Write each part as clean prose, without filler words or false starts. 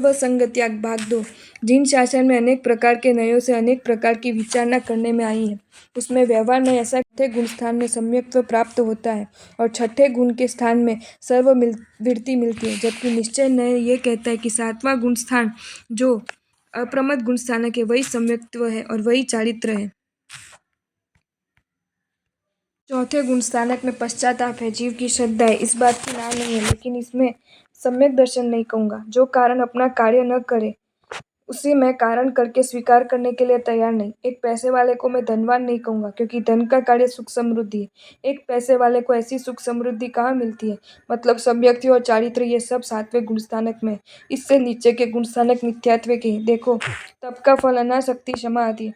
सर्वसंग त्याग भाग 2। जिन शासन में अनेक प्रकार के नयों से अनेक प्रकार की विचारना करने में आई है, उसमें व्यवहार नय ऐसा छठे गुण स्थान में सम्यक्त्व प्राप्त होता है और छठे गुण के स्थान में सर्ववृत्ति मिलती है। जबकि निश्चय नय ये कहता है कि सातवां गुण स्थान जो अप्रमद गुण स्थानक है वही सम्यक्त्व है और वही चारित्र है। चौथे गुण स्थानक में पश्चाताप है, जीव की श्रद्धा है, इस बात की ना नहीं है, लेकिन इसमें सम्यक दर्शन नहीं कहूँगा। जो कारण अपना कार्य न करे उसे मैं कारण करके स्वीकार करने के लिए तैयार नहीं। एक पैसे वाले को मैं धनवान नहीं कहूँगा, क्योंकि धन का कार्य सुख समृद्धि है। एक पैसे वाले को ऐसी सुख समृद्धि कहाँ मिलती है? मतलब सम्यक्त्व और चारित्र ये सब सातवें गुण स्थानक में। इससे नीचे के गुण स्थानक मिथ्यात्व के हैं। देखो, तप का फल अनासक्ति, क्षमा आदि।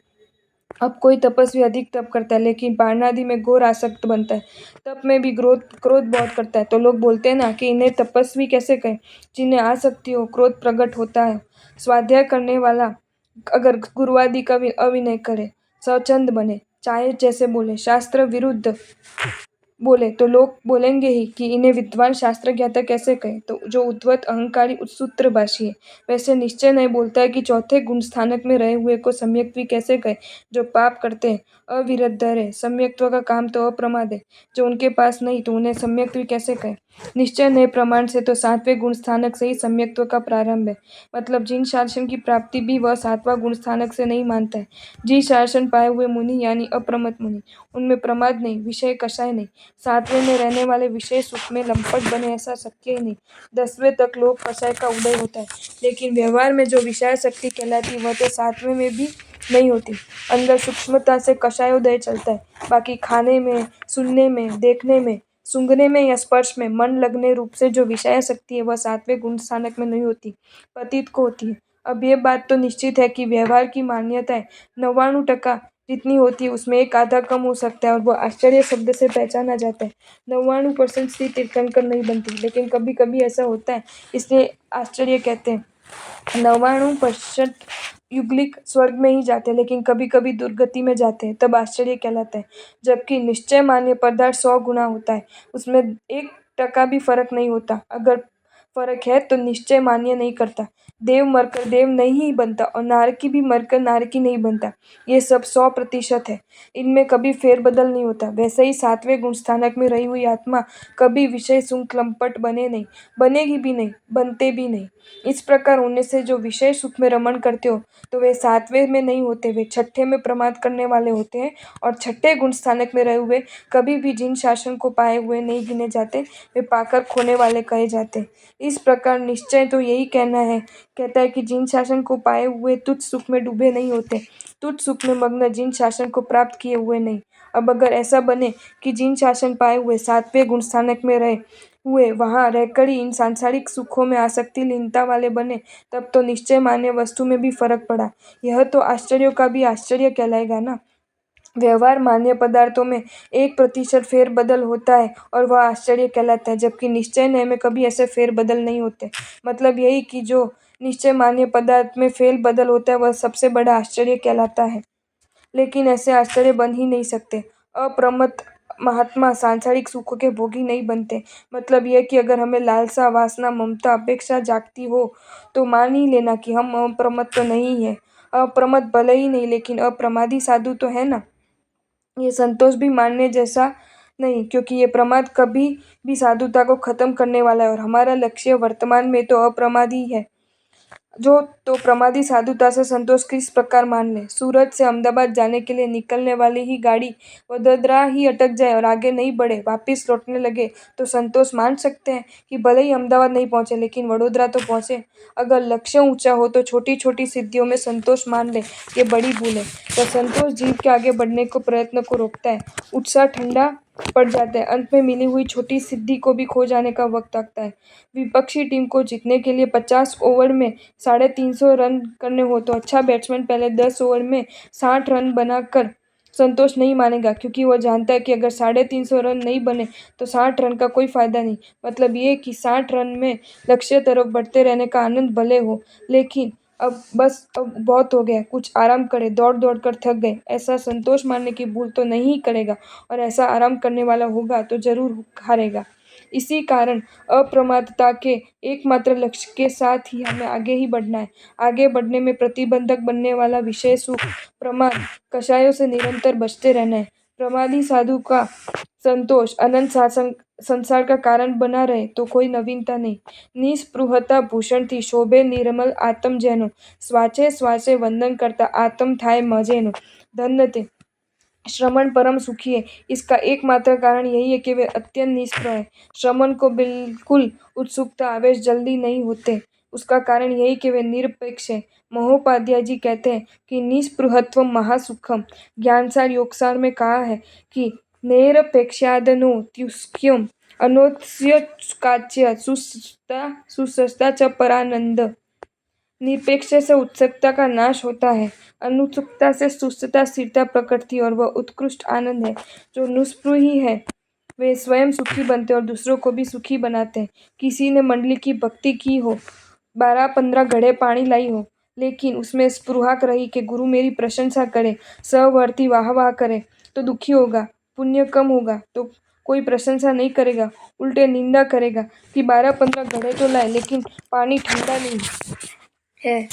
अब कोई तपस्वी अधिक तप करता है लेकिन पारणादि में घोर आसक्त बनता है, तप में भी क्रोध बहुत करता है, तो लोग बोलते हैं ना कि इन्हें तपस्वी कैसे कहें, जिन्हें आसक्ति हो, क्रोध प्रकट होता है। स्वाध्याय करने वाला अगर गुरुवादि का अविनय करे, स्वच्छंद बने, चाहे जैसे बोले, शास्त्र विरुद्ध बोले, तो लोग बोलेंगे ही कि इन्हें विद्वान शास्त्र ज्ञाता कैसे कहे, तो जो उद्धत अहंकारी उत्सूत्रभाषी है। वैसे निश्चय नहीं बोलता है कि चौथे गुण स्थानक में रहे हुए को सम्यक्त्वी कैसे कहे, जो पाप करते हैं, अविरतधर है। सम्यक्त्व का काम तो अप्रमाद है, जो उनके पास नहीं तो उन्हें सम्यक्त्वी कैसे कहे। निश्चय नए प्रमाण से तो सातवें गुण स्थानक से ही सम्यक्त्व का प्रारंभ है। मतलब जिन शासन की प्राप्ति भी वह सातवां गुण स्थानक से नहीं मानता है। जिन शासन पाए हुए मुनि यानी अप्रमत मुनि, उनमें प्रमाद नहीं, विषय कषाय नहीं। सातवें में रहने वाले विषय सुख में लंपट बने ऐसा शक्य ही नहीं। 10वें तक लोग कषाय का उदय होता है, लेकिन व्यवहार में जो विषय शक्ति कहलाती वह तो सातवें में भी नहीं होती। अंदर सूक्ष्मता से कषायोदय चलता है, बाकी खाने में, सुनने में, देखने में, सूंघने में या स्पर्श में मन लगने रूप से जो विषय शक्ति है वह सातवें गुण स्थानक में नहीं होती, पतित को होती है। अब ये बात तो निश्चित है कि व्यवहार की मान्यताएं 99% जितनी होती है उसमें एक आधा कम हो सकता है और वह आश्चर्य शब्द से पहचाना जाता है। 99% स्थिति तीर्थंकर नहीं बनती, लेकिन कभी कभी ऐसा होता है, इसलिए आश्चर्य कहते हैं। 99% युगलिक स्वर्ग में ही जाते हैं, लेकिन कभी कभी दुर्गति में जाते हैं, तब आश्चर्य कहलाता है। जबकि निश्चय मान्य पदार्थ 100 गुना होता है, उसमें 1% भी फर्क नहीं होता। अगर फर्क है तो निश्चय मान्य नहीं करता। देव मरकर देव नहीं बनता और नारकी भी मरकर नारकी नहीं बनता। ये सब 100% है, इनमें कभी फेरबदल नहीं होता। वैसे ही सातवें गुण स्थानक में रही हुई आत्मा कभी विषय सुख लंपट बने नहीं, बनेगी भी नहीं, बनते भी नहीं। इस प्रकार होने से जो विषय सुख में रमण करते हो तो वे सातवें में नहीं होते, वे छठे में प्रमाद करने वाले होते हैं। और छठे गुण स्थानक में रहे हुए कभी भी जिन शासन को पाए हुए नहीं गिने जाते, वे पाकर खोने वाले कहे जाते। इस प्रकार निश्चय तो यही कहता है कि जिन शासन को पाए हुए तुच्छ सुख में डूबे नहीं होते, तुच्छ सुख में मग्न जिन शासन को प्राप्त किए हुए नहीं। अब अगर ऐसा बने कि जिन शासन पाए हुए सातवें गुण स्थानक में रहे हुए वहां रहकर ही इन सांसारिक सुखों में आसक्ति लीनता वाले बने, तब तो निश्चय मान्य वस्तु में भी फर्क पड़ा। यह तो आश्चर्यों का भी आश्चर्य कहलाएगा ना। व्यवहार मान्य पदार्थों में 1% फेरबदल होता है और वह आश्चर्य कहलाता है, जबकि निश्चय नय में कभी ऐसे फेरबदल नहीं होते। मतलब यही कि जो निश्चय मान्य पदार्थ में फेरबदल होता है वह सबसे बड़ा आश्चर्य कहलाता है, लेकिन ऐसे आश्चर्य बन ही नहीं सकते। अप्रमत्त महात्मा सांसारिक सुखों के भोगी नहीं बनते। मतलब यह कि अगर हमें लालसा, वासना, ममता, अपेक्षा जागती हो तो मान ही लेना कि हम अप्रमत्त तो नहीं है। अप्रमत्त भले ही नहीं, लेकिन अप्रमादी साधु तो है ना। ये संतोष भी मानने जैसा नहीं, क्योंकि ये प्रमाद कभी भी साधुता को खत्म करने वाला है और हमारा लक्ष्य वर्तमान में तो अप्रमादी है। जो तो प्रमादी साधुता से संतोष किस प्रकार मान ले। सूरत से अहमदाबाद जाने के लिए निकलने वाली ही गाड़ी वडोदरा ही अटक जाए और आगे नहीं बढ़े, वापिस लौटने लगे, तो संतोष मान सकते हैं कि भले ही अहमदाबाद नहीं पहुंचे लेकिन वडोदरा तो पहुंचे। अगर लक्ष्य ऊंचा हो तो छोटी छोटी सिद्धियों में संतोष मान ले, ये बड़ी भूल है। तो संतोष जीव के आगे बढ़ने को प्रयत्न को रोकता है, उत्साह ठंडा पड़ जाता है, अंत में मिली हुई छोटी सिद्धि को भी खो जाने का वक्त आता है। विपक्षी टीम को जीतने के लिए 50 ओवर में 350 रन करने हो तो अच्छा बैट्समैन पहले 10 ओवर में 60 रन बनाकर संतोष नहीं मानेगा, क्योंकि वह जानता है कि अगर 350 रन नहीं बने तो 60 रन का कोई फायदा नहीं। मतलब ये कि 60 रन में लक्ष्य तरफ बढ़ते रहने का आनंद भले हो, लेकिन अब बहुत हो गया, कुछ आराम करे, दौड़ दौड़ कर थक गए, ऐसा संतोष मानने की भूल तो नहीं करेगा। और ऐसा आराम करने वाला होगा तो जरूर हारेगा। इसी कारण अप्रमादता के एकमात्र लक्ष्य के साथ ही हमें आगे ही बढ़ना है। आगे बढ़ने में प्रतिबंधक बनने वाला विषय सुख, प्रमाद, कषायों से निरंतर बचते रहना है। प्रमादी साधु का संतोष अनंत संसार का कारण बना रहे तो कोई नवीनता नहीं। निस्पृहता भूषण थी शोभे निर्मल आत्म जैनो, श्वासे श्वासे वंदन करता आत्म थाय मजेनो। धन्य थे श्रमण परम सुखी है। इसका एकमात्र कारण यही है कि वे अत्यंत निष्प्रह है। श्रमण को बिल्कुल उत्सुकता आवेश जल्दी नहीं होते, उसका कारण यही कि वे निरपेक्ष है। महोपाध्याय जी कहते हैं कि निस्पृहत्व महासुखम। ज्ञानसार योगसार में कहा है कि निरपेक्षादनो त्युष्क्यम अनोत्स्यकाच्य सुसस्ता च परानंद। निरपेक्ष से उत्सुकता का नाश होता है, अनुत्सुकता से सुस्तता स्थिरता प्रकटती और वह उत्कृष्ट आनंद है। जो निष्पृही है वे स्वयं सुखी बनते और दूसरों को भी सुखी बनाते हैं। किसी ने मंडली की भक्ति की हो, 12-15 घड़े पानी लाई हो, लेकिन उसमें स्पृहा रही कि गुरु मेरी प्रशंसा करे, सहवर्ती वाह वाह करे तो दुखी होगा, पुण्य कम होगा तो कोई प्रशंसा नहीं करेगा, उल्टे निंदा करेगा कि 12-15 घड़े तो लाए लेकिन पानी ठंडा नहीं है।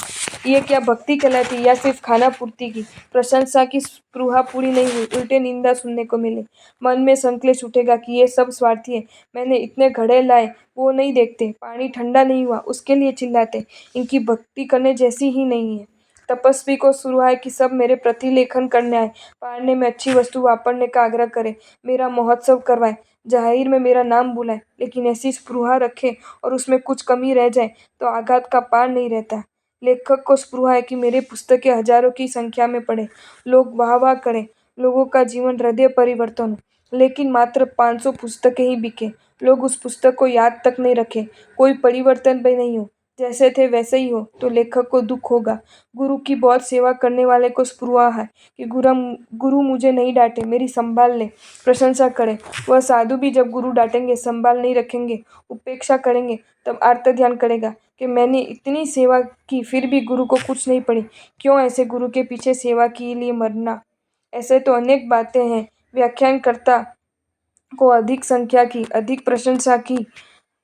ये क्या भक्ति कहलाती या सिर्फ खाना पूर्ति की? प्रशंसा की स्पृहा पूरी नहीं हुई, उल्टे निंदा सुनने को मिले। मन में संक्लेश उठेगा कि ये सब स्वार्थी है, मैंने इतने घड़े लाए वो नहीं देखते, पानी ठंडा नहीं हुआ उसके लिए चिल्लाते, इनकी भक्ति करने जैसी ही नहीं है। तपस्वी को सुहा है कि सब मेरे प्रतिलेखन करने आए, पाड़ने में अच्छी वस्तु वापरने का आग्रह करे, मेरा महोत्सव करवाए, जाहिर में मेरा नाम बुलाए, लेकिन ऐसी स्पृहा रखे और उसमें कुछ कमी रह जाए तो आघात का पार नहीं रहता। लेखक को स्पृहा है कि मेरी पुस्तकें हजारों की संख्या में पढ़े, लोग वाह वाह करें, लोगों का जीवन हृदय परिवर्तन हो, लेकिन मात्र 500 पुस्तकें ही बिके, लोग उस पुस्तक को याद तक नहीं रखे, कोई परिवर्तन भी नहीं हो, जैसे थे वैसे ही हो, तो लेखक को दुख होगा। गुरु की बहुत सेवा करने वाले को स्पृहा है कि गुरु मुझे नहीं डांटे, मेरी संभाल ले, प्रशंसा करे। वह साधु भी जब गुरु डांटेंगे, संभाल नहीं रखेंगे, उपेक्षा करेंगे, तब आर्त ध्यान करेगा कि मैंने इतनी सेवा की फिर भी गुरु को कुछ नहीं पड़ी, क्यों ऐसे गुरु के पीछे सेवा के लिए मरना। ऐसे तो अनेक बातें हैं। व्याख्यानकर्ता को अधिक संख्या की, अधिक प्रशंसा की,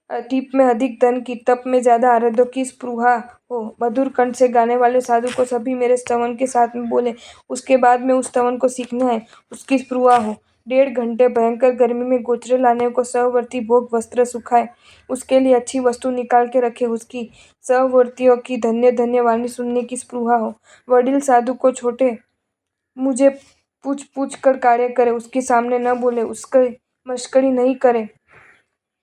टीप में अधिक धन की, तप में ज्यादा आराध्यों की स्पृहा हो, मधुर कंठ से गाने वाले साधु को सभी मेरे स्तवन के साथ में बोले, उसके बाद में उस स्तवन को सीखना है, उसकी स्पृहा हो। 1.5 घंटे भयंकर गर्मी में गोचरे लाने को सहवर्ती भोग वस्त्र सुखाए, उसके लिए अच्छी वस्तु निकाल के रखे, उसकी सहवर्तियों की धन्य धन्य वाणी सुनने की स्पृहा हो। वडील साधु को छोटे मुझे पूछ पूछ कर कार्य करे, उसके सामने न बोले, उसकी मश्करी नहीं करे,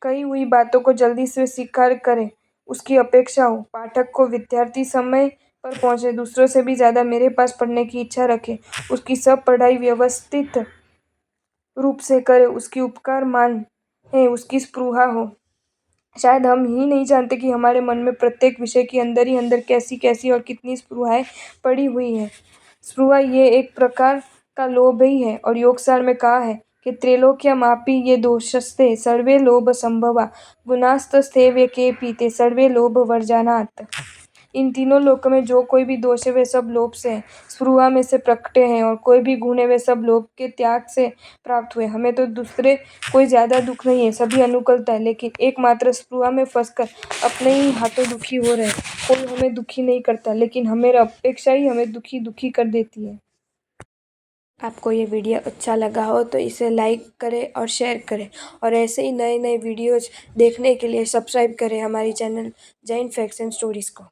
कही हुई बातों को जल्दी से स्वीकार करे, उसकी अपेक्षा हो। पाठक को विद्यार्थी समय पर पहुंचे, दूसरों से भी ज्यादा मेरे पास पढ़ने की इच्छा रखे, उसकी सब पढ़ाई व्यवस्थित रूप से करे, उसकी उपकार मान है, उसकी स्पृहा हो। शायद हम ही नहीं जानते कि हमारे मन में प्रत्येक विषय के अंदर ही अंदर कैसी कैसी और कितनी स्पृहाएं पड़ी हुई है। स्पृहा ये एक प्रकार का लोभ ही है, और योगसार में कहा है कि त्रैलोक्यमापि ये दोषस्ते सर्वे लोभ संभवा गुणास्तस्तेव केपि ते सर्वे लोभ वर्जनात्। इन तीनों लोकों में जो कोई भी दोष है वे सब लोभ से है, स्पृहा में से प्रकटे हैं, और कोई भी गुण है वे सब लोभ के त्याग से प्राप्त हुए। हमें तो दूसरे कोई ज्यादा दुख नहीं है, सभी अनुकूलता है, लेकिन एकमात्र स्पृहा में फंसकर अपने ही हाथों दुखी हो रहे। कोई हमें दुखी नहीं करता, लेकिन हमें अपेक्षा ही हमें दुखी कर देती है। आपको ये वीडियो अच्छा लगा हो तो इसे लाइक करें और शेयर करें, और ऐसे ही नए नए वीडियोज देखने के लिए सब्सक्राइब करें हमारी channel Jain facts and stories को।